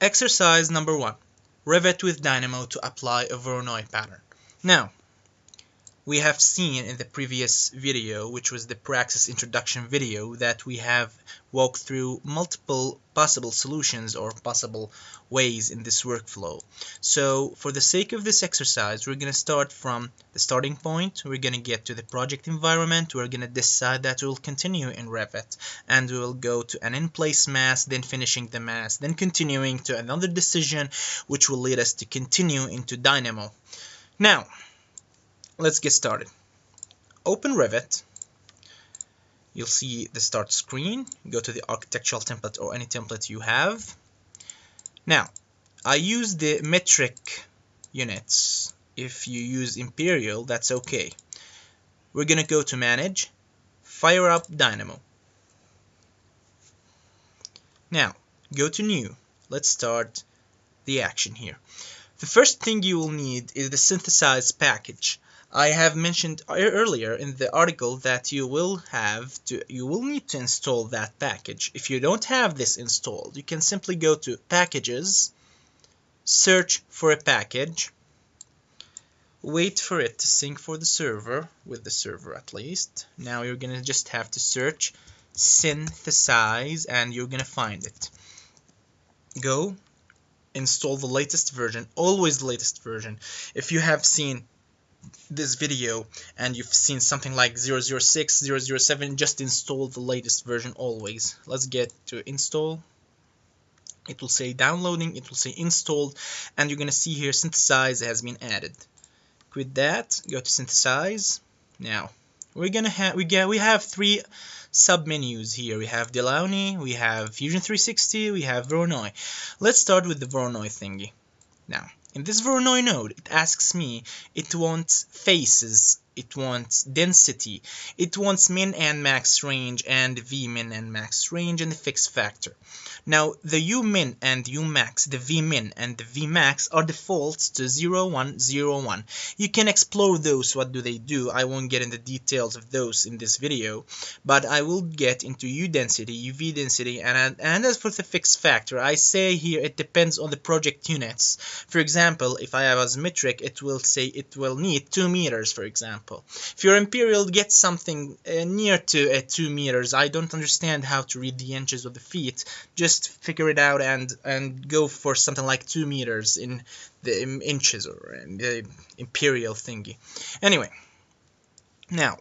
Exercise number 1. Revit with Dynamo to apply a Voronoi pattern. Now, we have seen in the previous video, which was the Praxis introduction video, that we have walked through multiple possible solutions or possible ways in this workflow. So for the sake of this exercise, we're going to start from the starting point. We're going to get to the project environment. We're going to decide that we'll continue in Revit, and we will go to an in-place mask, then finishing the mask, then continuing to another decision, which will lead us to continue into Dynamo. Now, let's get started. Open Revit. You'll see the start screen. Go to the architectural template or any template you have. Now, I use the metric units. If you use Imperial, that's okay. We're going to go to Manage, fire up Dynamo. Now, go to New. Let's start the action here. The first thing you will need is the Synthesize package. I have mentioned earlier in the article that you will need to install that package. If you don't have this installed, you can simply go to Packages, search for a package, wait for it to sync for the server, with the server at least. Now you're gonna just have to search Synthesize and you're gonna find it. Go install the latest version, always the latest version. If you have seen this video and you've seen something like 006, 007, just install the latest version always. Let's get to install. It will say downloading, it will say installed, and you're gonna see here Synthesize has been added. Quit that, go to Synthesize. Now we're gonna have we have three sub-menus here. We have Dynamo, we have Fusion 360, we have Voronoi. Let's start with the Voronoi thingy. Now, in this Voronoi node, it asks me, it wants faces, it wants density, it wants min and max range, and vmin and max range, and the fix factor. Now, the umin and umax, the vmin and the vmax are defaults to 0, 1, 0, 1. You can explore those, what do they do. I won't get into details of those in this video, but I will get into U density, UV density, and as for the fix factor, I say here it depends on the project units. For example, if I have as metric, it will say it will need 2 meters, for example. If your Imperial gets something near to 2 meters, I don't understand how to read the inches of the feet. Just figure it out and go for something like 2 meters in the inches or in the Imperial thingy. Anyway, now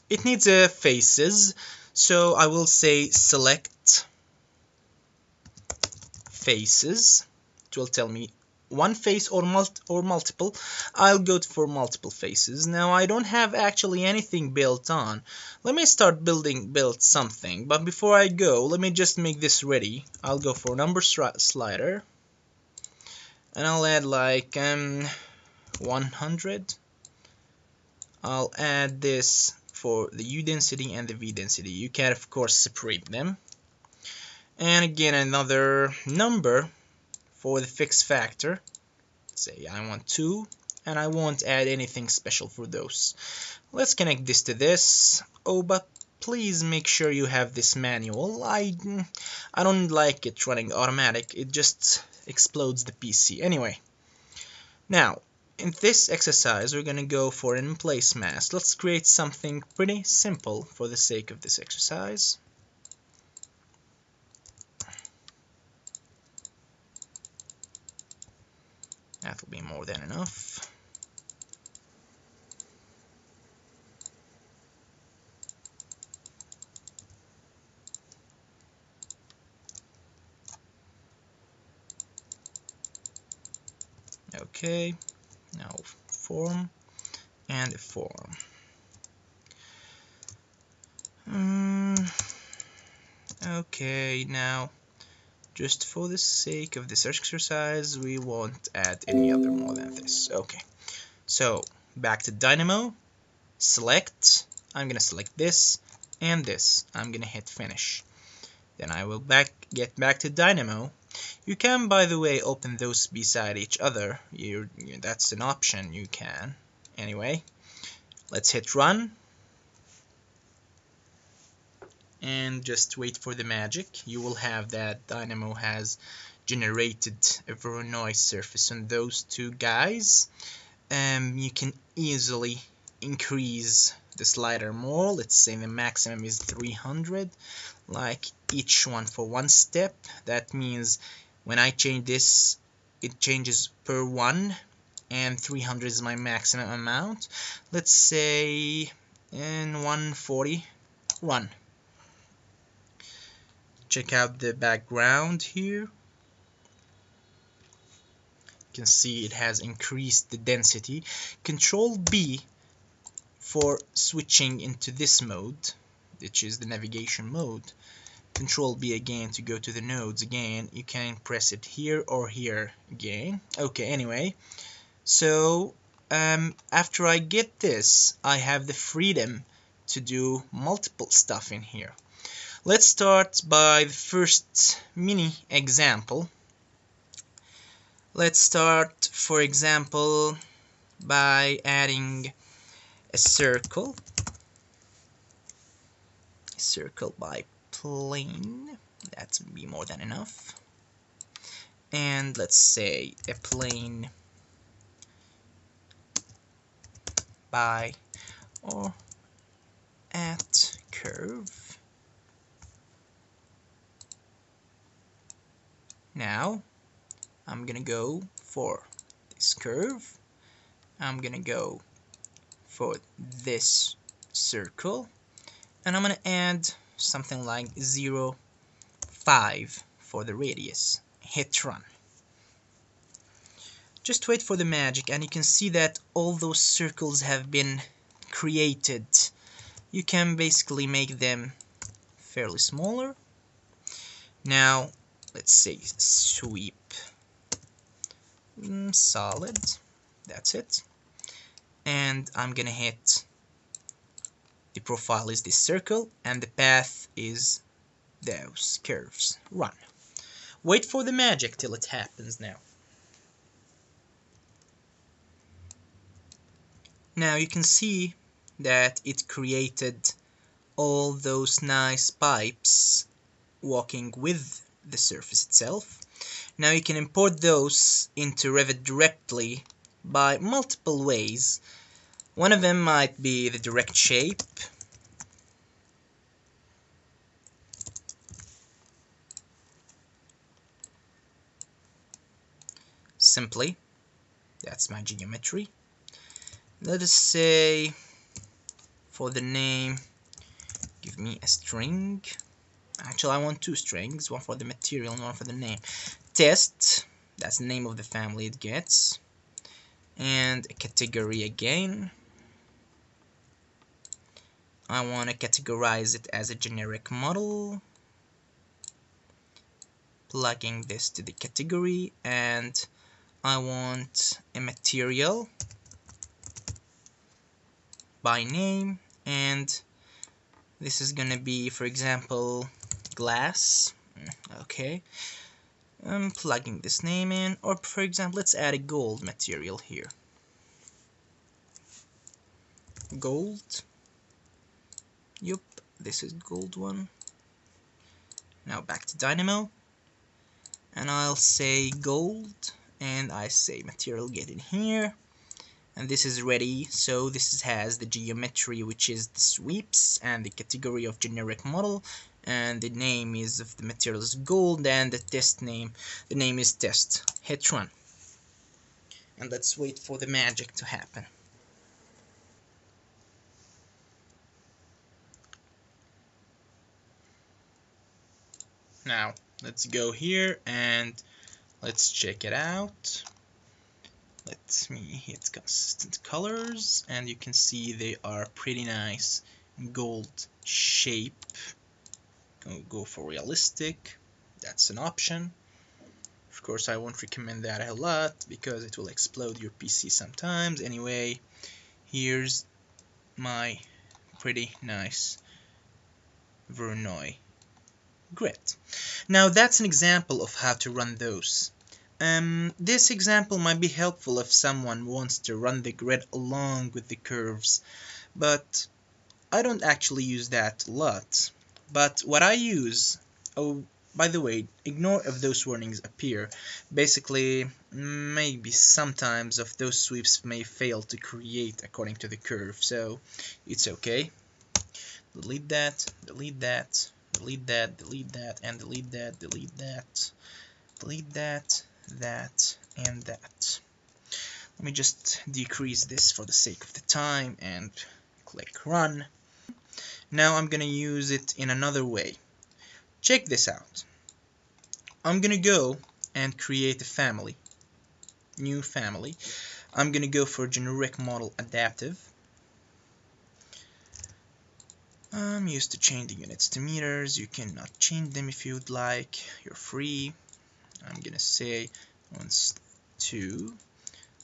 it needs faces, so I will say select faces. It will tell me one face or multiple. I'll go for multiple faces. Now I don't have actually anything built on. Let me start build something, but before I go, let me just make this ready. I'll go for number slider, and I'll add like 100. I'll add this for the U density and the V density. You can of course separate them, and again another number for the fix factor. Say I want 2, and I won't add anything special for those. Let's connect this to this. Oh, but please make sure you have this manual. I don't like it running automatic. It just explodes the PC. Anyway, now in this exercise we're gonna go for an in-place mask. Let's create something pretty simple for the sake of this exercise. That will be more than enough. Okay, now form and form. Okay, now just for the sake of this exercise, we won't add any other more than this. Okay, so back to Dynamo, select, I'm gonna select this and this. I'm gonna hit finish. Then I will get back to Dynamo. You can, by the way, open those beside each other. That's an option, you can. Anyway, let's hit run. and just wait for the magic. You will have that Dynamo has generated a Voronoi surface on those two guys. You can easily increase the slider more. Let's say the maximum is 300, like each one for one step. That means when I change this, it changes per one, and 300 is my maximum amount. Let's say in 140, run. Check out the background here. You can see it has increased the density. Control B for switching into this mode, which is the navigation mode. Control B again to go to the nodes again. You can press it here or here again. Okay, anyway, so after I get this, I have the freedom to do multiple stuff in here. Let's start by the first mini example. Let's start, for example, by adding a circle by plane. That would be more than enough. And let's say a plane by or at curve. Now I'm gonna go for this curve. I'm gonna go for this circle, and I'm gonna add something like 0.5 for the radius. Hit run. Just wait for the magic, and you can see that all those circles have been created. You can basically make them fairly smaller. Now let's say sweep solid. That's it. And I'm gonna hit the profile is this circle, and the path is those curves. Run. Wait for the magic till it happens now. Now you can see that it created all those nice pipes walking with the surface itself. Now you can import those into Revit directly by multiple ways. One of them might be the direct shape. Simply, that's my geometry. Let us say for the name, give me a string. Actually, I want two strings, one for the material and one for the name. Test, that's the name of the family it gets. And a category again. I want to categorize it as a generic model. Plugging this to the category, and I want a material by name, and this is gonna be, for example, glass. Okay, I'm plugging this name in, or for example, let's add a gold material here. Gold. Yup, this is gold one. Now back to Dynamo, and I'll say gold, and I say material get in here, and this is ready. So this has the geometry, which is the sweeps, and the category of generic model, and the name is of the material is gold, and the test name, the name is test. Hit run, and let's wait for the magic to happen. Now let's go here and let's check it out. Let me hit consistent colors, and you can see they are pretty nice gold shape. Go for realistic, that's an option. Of course, I won't recommend that a lot because it will explode your PC sometimes. Anyway, here's my pretty nice Voronoi grid. Now that's an example of how to run those. This example might be helpful if someone wants to run the grid along with the curves, but I don't actually use that a lot. But what I use, oh, by the way, ignore if those warnings appear. Basically, maybe sometimes of those sweeps may fail to create according to the curve, so it's okay. Delete that, delete that, delete that, delete that, and delete that, delete that, delete that, that, and that. Let me just decrease this for the sake of the time and click run. Now I'm gonna use it in another way. Check this out. I'm gonna go and create a family, new family. I'm gonna go for generic model adaptive. I'm used to changing units to meters. You cannot change them if you'd like. You're free. I'm gonna say once 2.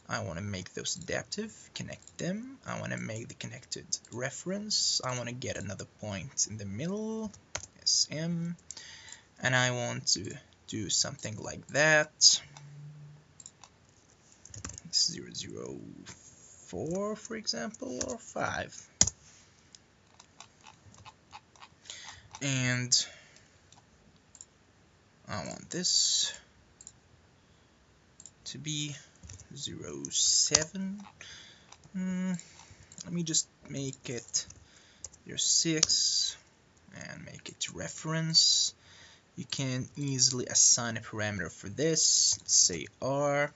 I want to make those adaptive, connect them. I want to make the connected reference. I want to get another point in the middle, SM, and I want to do something like that. 004, for example, or 5. And I want this to be 07. Let me just make it 06 and make it reference. You can easily assign a parameter for this. Let's say R.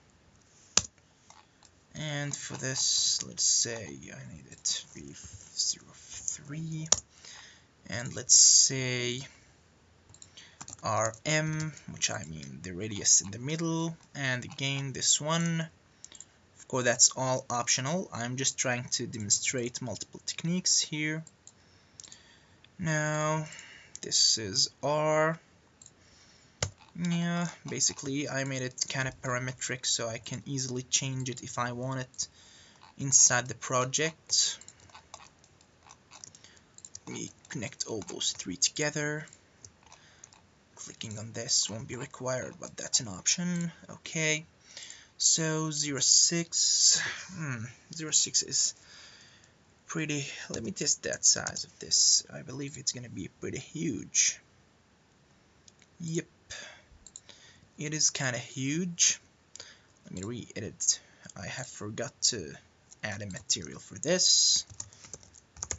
And for this, let's say I need it to be 03. And let's say RM, which I mean the radius in the middle, and again this one. Of course, that's all optional. I'm just trying to demonstrate multiple techniques here. Now, this is R. Yeah, basically I made it kind of parametric so I can easily change it if I want it inside the project. Let me connect all those 3 together. Clicking on this won't be required, but that's an option. Okay. So 06, 06 is pretty. Let me test that size of this. I believe it's gonna be pretty huge. Yep, it is kind of huge. Let me re-edit. I have forgot to add a material for this.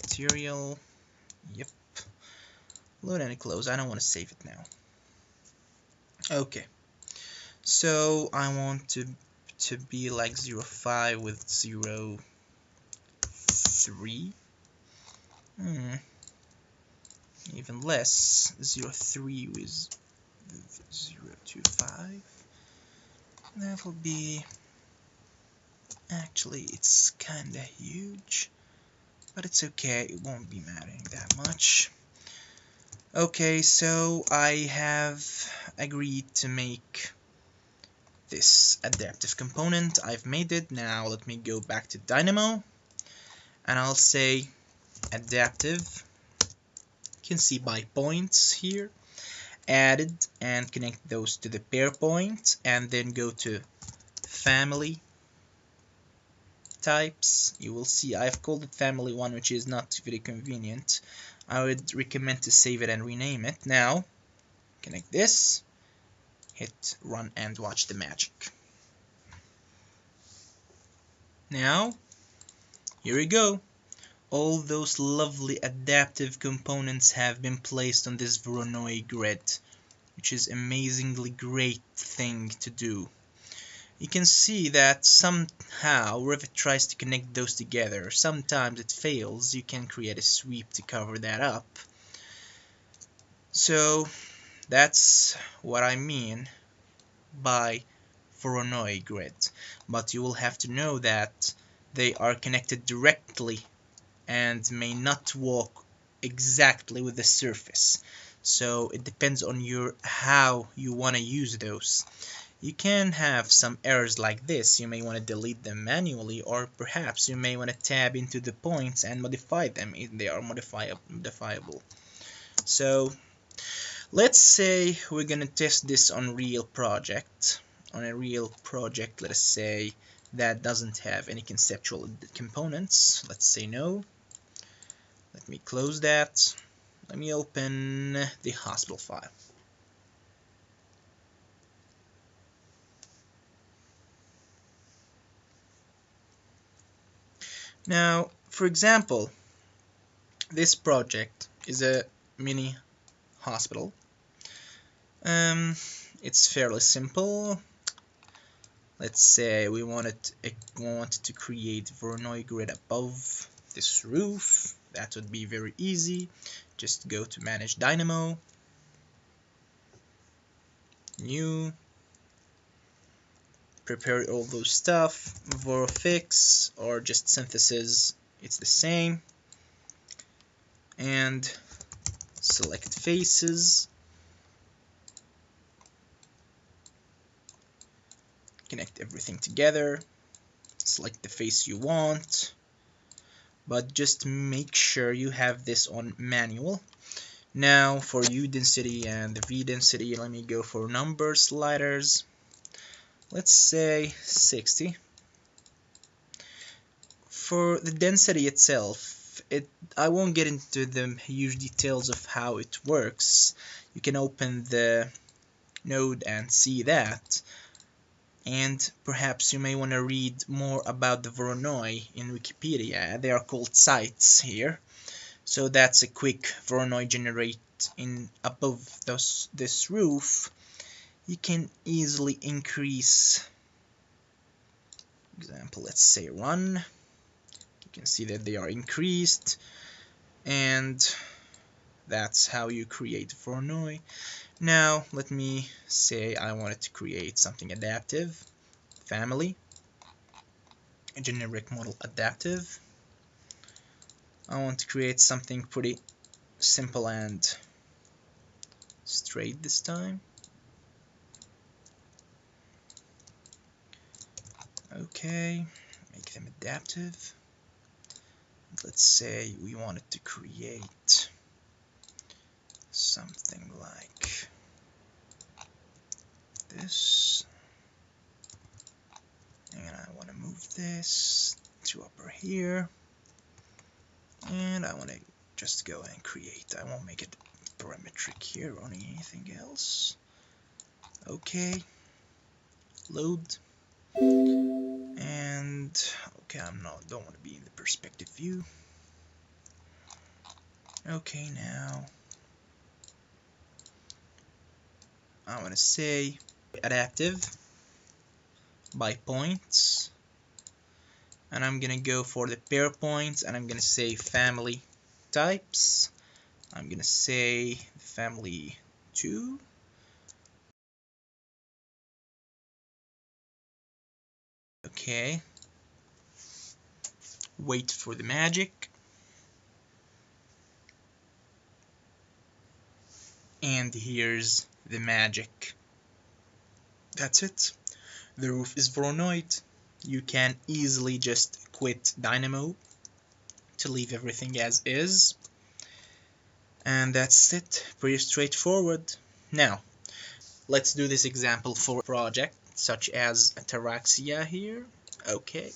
Material. Yep. Load and close. I don't want to save it now. Okay. So I want to be like 05 with 03. Even less. 03 with 025. That will be. Actually, it's kinda huge, but it's okay. It won't be mattering that much. Okay, so I have agreed to make this adaptive component. I've made it. Now let me go back to Dynamo and I'll say adaptive. You can see by points here, added, and connect those to the pair point, and then go to family types. You will see I've called it family 1, which is not very convenient. I would recommend to save it and rename it. Now connect this, hit run, and watch the magic. Now here we go. All those lovely adaptive components have been placed on this Voronoi grid, which is amazingly great thing to do. You can see that somehow Revit tries to connect those together. Sometimes it fails. You can create a sweep to cover that up. So that's what I mean by Voronoi grid. But you will have to know that they are connected directly and may not walk exactly with the surface. So it depends on how you want to use those. You can have some errors like this. You may want to delete them manually, or perhaps you may want to tab into the points and modify them if they are modifiable. So let's say we're gonna test this on a real project. Let us say that doesn't have any conceptual components. Let's say no. Let me close that. Let me open the hospital file. Now, for example, this project is a mini hospital. It's fairly simple. Let's say we wanted to create Voronoi grid above this roof. That would be very easy. Just go to Manage Dynamo, New, prepare all those stuff, Vorofix or just Synthesize, it's the same, and select faces, connect everything together, select the face you want, but just make sure you have this on manual. Now for U density and the V density, let me go for number sliders. Let's say 60. For the density itself, I won't get into the huge details of how it works. You can open the node and see that. And perhaps you may want to read more about the Voronoi in Wikipedia. They are called sites here. So that's a quick Voronoi generate in above this roof. You can easily increase, example, let's say run. You can see that they are increased, and that's how you create Voronoi. Now let me say I wanted to create something adaptive, family, a generic model adaptive. I want to create something pretty simple and straight this time. Okay, make them adaptive. Let's say we wanted to create something like this, and I want to move this to upper here, and I want to just go and create. I won't make it parametric here or anything else. Okay, load. And okay, don't want to be in the perspective view. Okay, now I want to say adaptive by points, and I'm gonna go for the pair points, and I'm gonna say family types. I'm gonna say family 2. Okay, wait for the magic. And here's the magic. That's it. The roof is Voronoi. You can easily just quit Dynamo to leave everything as is. And that's it. Pretty straightforward. Now, let's do this example for a project such as Ataraxia here. Okay.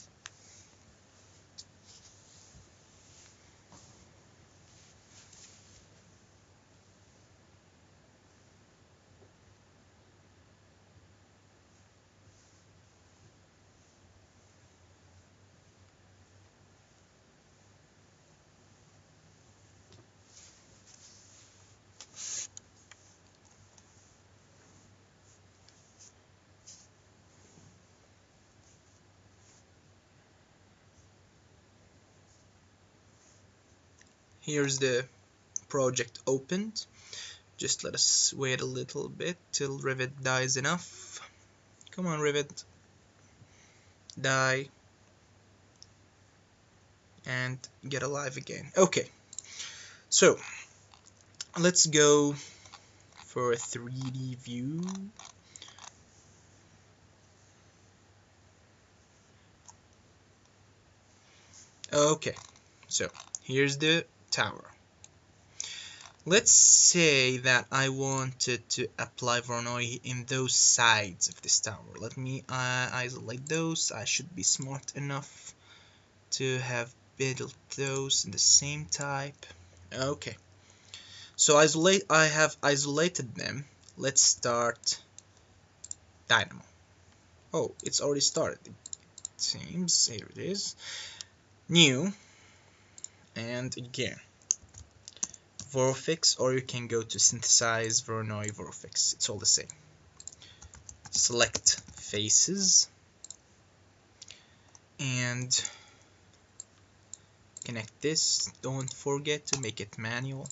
Here's the project opened. Just let us wait a little bit till Revit dies enough. Come on, Revit. Die. And get alive again. Okay. So, let's go for a 3D view. Okay. So, here's the tower. Let's say that I wanted to apply Voronoi in those sides of this tower. Let me isolate those. I should be smart enough to have built those in the same type. Okay. So I have isolated them. Let's start Dynamo. Oh, it's already started. It seems. Here it is. New, and again, Vorofix, or you can go to Synthesize, Voronoi, Vorofix. It's all the same. Select faces and connect this. Don't forget to make it manual.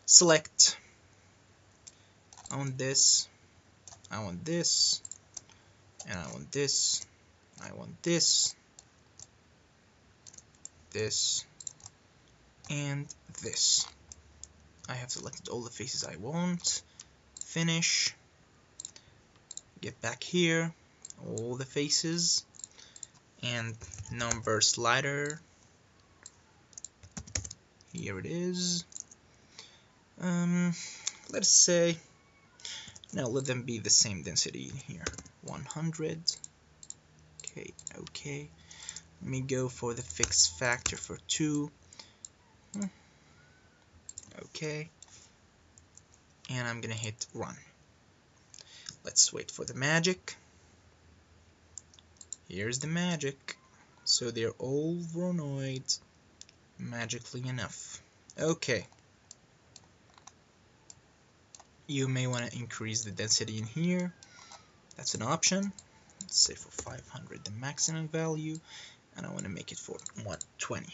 Select. I want this. I want this. And I want this. I want this. This. And this. I have selected all the faces I want. Finish. Get back here. All the faces. And number slider. Here it is. Let's say, now let them be the same density here. 100. Okay, okay. Let me go for the fixed factor for 2. Okay. And I'm gonna hit run. Let's wait for the magic. Here's the magic. So they're all Voronoi magically enough. Okay. You may want to increase the density in here. That's an option. Let's say for 500 the maximum value, and I want to make it for 120.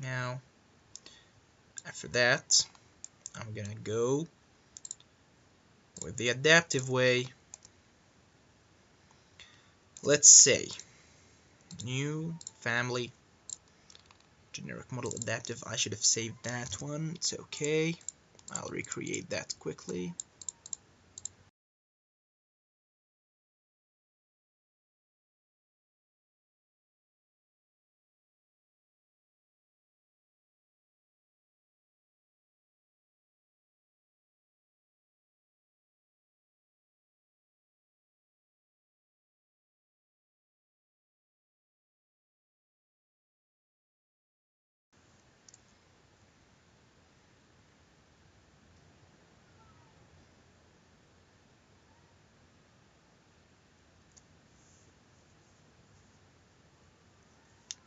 Now, after that, I'm gonna go with the adaptive way. Let's say new family generic model adaptive. I should have saved that one. It's okay. I'll recreate that quickly.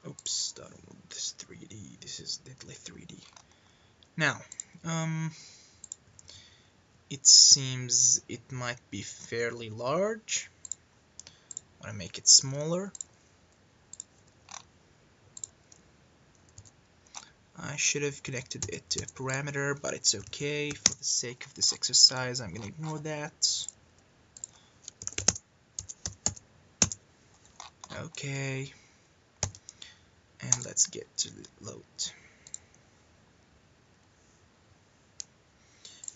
Oops, I don't want this 3D. This is deadly 3D. Now, it seems it might be fairly large. I want to make it smaller. I should have connected it to a parameter, but it's okay. For the sake of this exercise, I'm going to ignore that. Okay. And let's get to the load.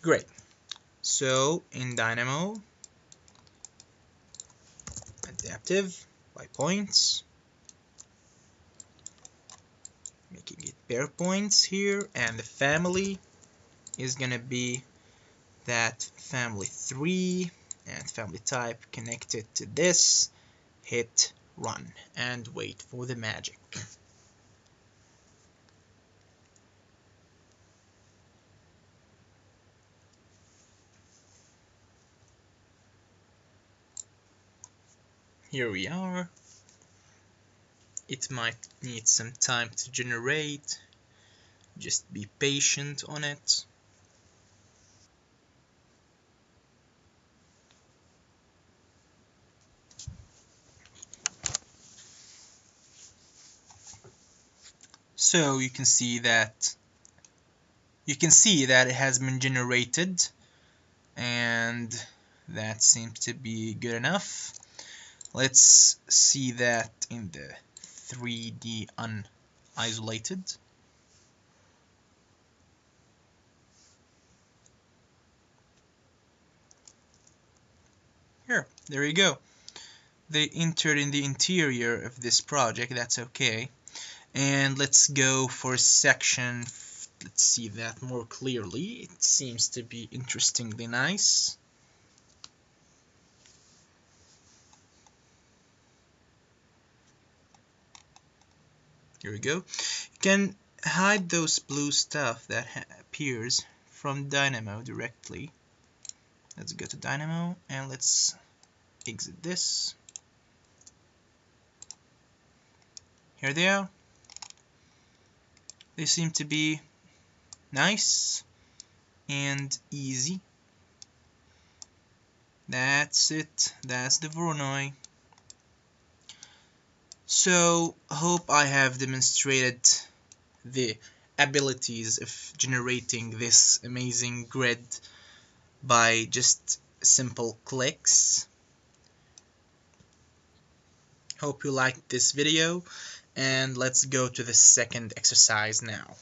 Great. So in Dynamo, adaptive by points, making it pair points here, and the family is gonna be that family 3 and family type connected to this. Hit run and wait for the magic. Here we are. It might need some time to generate. Just be patient on it. So you can see that it has been generated, and that seems to be good enough. Let's see that in the 3D unisolated. There you go. They entered in the interior of this project. That's okay. And let's go for a section. Let's see that more clearly. It seems to be interestingly nice. Here we go. You can hide those blue stuff that appears from Dynamo directly. Let's go to Dynamo and let's exit this. Here they are. They seem to be nice and easy. That's it. That's the Voronoi. So, hope I have demonstrated the abilities of generating this amazing grid by just simple clicks. Hope you liked this video, and let's go to the second exercise now.